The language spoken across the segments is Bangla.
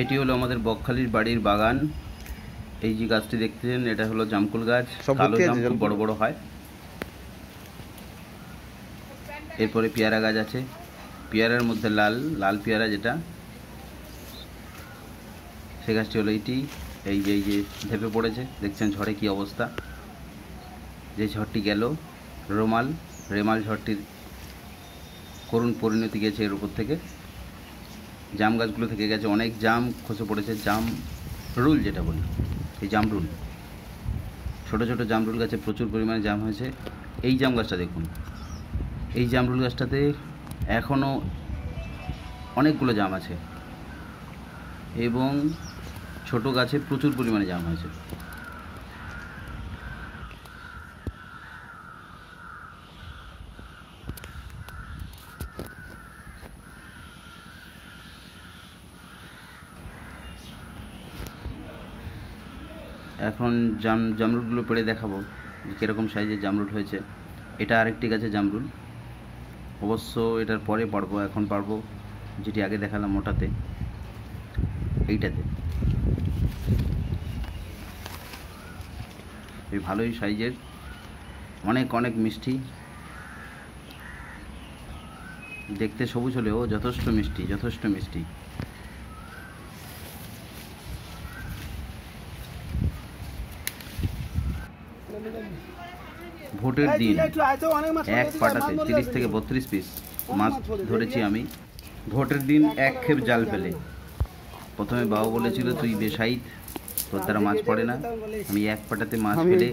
এটি হলো আমাদের বকখালির বাড়ির বাগান। এই যে গাছটি দেখতেছেন এটা হলো জামকুল গাছ, কালো জাম খুব বড় বড় হয়। এরপরে পেয়ারা গাছ আছে, পেয়ারার মধ্যে লাল লাল পেয়ারা যেটা, সে গাছটি হলো এইটি। এই যে ঢেপে পড়েছে, দেখছেন ঝড়ে কি অবস্থা। যে ঝড়টি গেল রেমাল ঝড়টির করুণ পরিণতি গেছে এর উপর থেকে। জাম গাছগুলো থেকে গেছে, অনেক জাম খসে পড়েছে, জাম রুল যেটা বলি, এই জামরুল, ছোটো ছোটো জামরুল গাছে প্রচুর পরিমাণে জাম হয়েছে। এই জাম গাছটা দেখুন, এই জামরুল গাছটাতে এখনও অনেকগুলো জাম আছে এবং ছোট গাছে প্রচুর পরিমাণে জাম হয়েছে। এখন জামরুলগুলো পেড়ে দেখাবো যে কীরকম সাইজের জামরুল হয়েছে। এটা আরেকটি গাছে জামরুল, অবশ্য এটার পরে পারবো, এখন পারবো যেটি আগে দেখালাম ওটাতে, এইটাতে। এই ভালোই সাইজের, অনেক মিষ্টি, দেখতে সবুজ হলেও যথেষ্ট মিষ্টি। ভোটের দিন এক পাটাতে 30 থেকে 32 পিস মাছ ধরেছি আমি। ভোটের দিন এক খেপ জাল ফেলে। প্রথমে বাবা বলেছিল তুই বেসাইদ, তোর দ্বারা মাছ পড়ে না। আমি এক পাটাতে মাছ ফেলে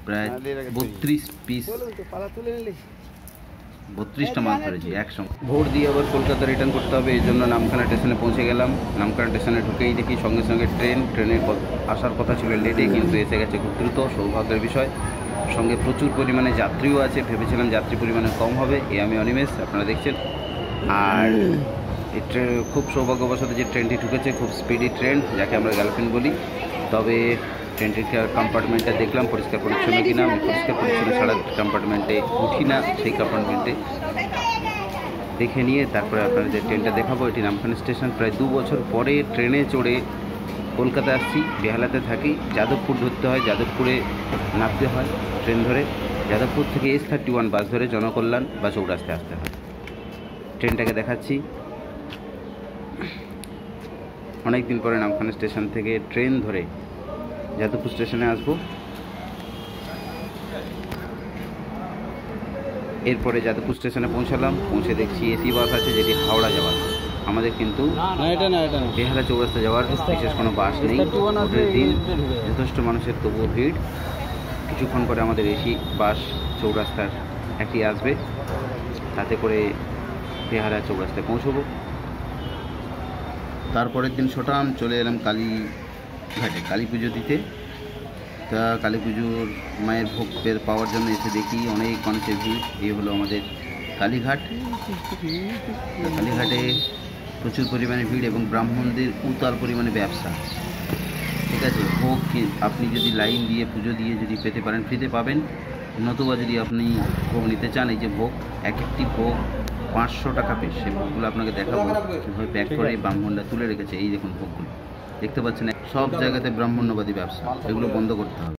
প্রায় 32 পিস, 32টা মাছ ধরেছি একসঙ্গে। ভোট দিয়ে আবার কলকাতা রিটার্ন করতে হবে, এই জন্য নামখানা স্টেশনে পৌঁছে গেলাম। নামখানা স্টেশনে ঢুকেই দেখি সঙ্গে ট্রেনের আসার কথা ছিল লেটে, কিন্তু এসে গেছে খুব দ্রুত, সৌভাগ্যের বিষয়। সঙ্গে প্রচুর পরিমাণে যাত্রীও আছে, ভেবেছিলাম যাত্রী পরিমাণে কম হবে। আমি অনিমেষ, আপনারা দেখছেন। আর এই খুব সৌভাগ্যবশত যে ট্রেনটি ঢুকেছে, খুব স্পিডি ট্রেন, যাকে আমরা গার্লফ্রেন্ড বলি। তবে ট্রেনটির কম্পার্টমেন্টটা দেখলাম পরিষ্কার পরিচ্ছন্ন কিনা। আমি পরিষ্কার পরিচ্ছন্ন ছাড়া কম্পার্টমেন্টে উঠি না, সেই কম্পার্টমেন্টে দেখে নিয়ে তারপরে আপনাদের ট্রেনটা দেখাবো। এটি নামখানা স্টেশন। প্রায় 2 বছর পরে ট্রেনে চড়ে কলকাতা আসছি। বেহালাতে থাকি, যাদবপুর ধরতে হয়, যাদবপুরে নামতে হয় ট্রেন ধরে। যাদবপুর থেকে S31 বাস ধরে জনকল্যাণ বা চৌরাস্তায় আসতে হয়। ট্রেনটাকে দেখাচ্ছি। অনেক দিন পরে নামখানা স্টেশন থেকে ট্রেন ধরে যাদবপুর স্টেশনে আসবো। এরপরে যাদবপুর স্টেশনে পৌঁছালাম, পৌঁছে দেখছি এসি বাস আছে যেটি হাওড়া যাওয়ার। আমাদের কিন্তু বেহালা চৌরাস্তা যাওয়ার বিশেষ কোনো বাস নেই। ভোটের দিন যথেষ্ট মানুষের তবুও ভিড়। কিছুক্ষণ পরে আমাদের এসি বাস চৌরাস্তার একটি আসবে, তাতে করে বেহালা চৌরাস্তায় পৌঁছবো। তারপরের দিন ছোটাম চলে এলাম কালীঘাটে কালী পুজো দিতে। তা কালী পুজোর মায়ের ভোগ পাওয়ার জন্য এসে দেখি অনেক মানুষের ভিড়। এই হলো আমাদের কালীঘাট। কালীঘাটে প্রচুর পরিমাণে ভিড় এবং ব্রাহ্মণদের উতাল পরিমাণে ব্যবসা। ঠিক আছে, ভোগ আপনি যদি লাইন দিয়ে পুজো দিয়ে যদি পেতে পারেন ফ্রিতে পাবেন, নতুবা যদি আপনি ভোগ নিতে চান, এই যে ভোগ, একটি ভোগ 500 টাকা পিস। সেই ভোগগুলো আপনাকে দেখাবো কীভাবে প্যাক করে ব্রাহ্মণরা তুলে রেখেছে। এই দেখুন ভোগগুলো দেখতে পাচ্ছেন, সব জায়গাতে ব্রাহ্মণ্যবাদী ব্যবসা, এগুলো বন্ধ করতে হবে।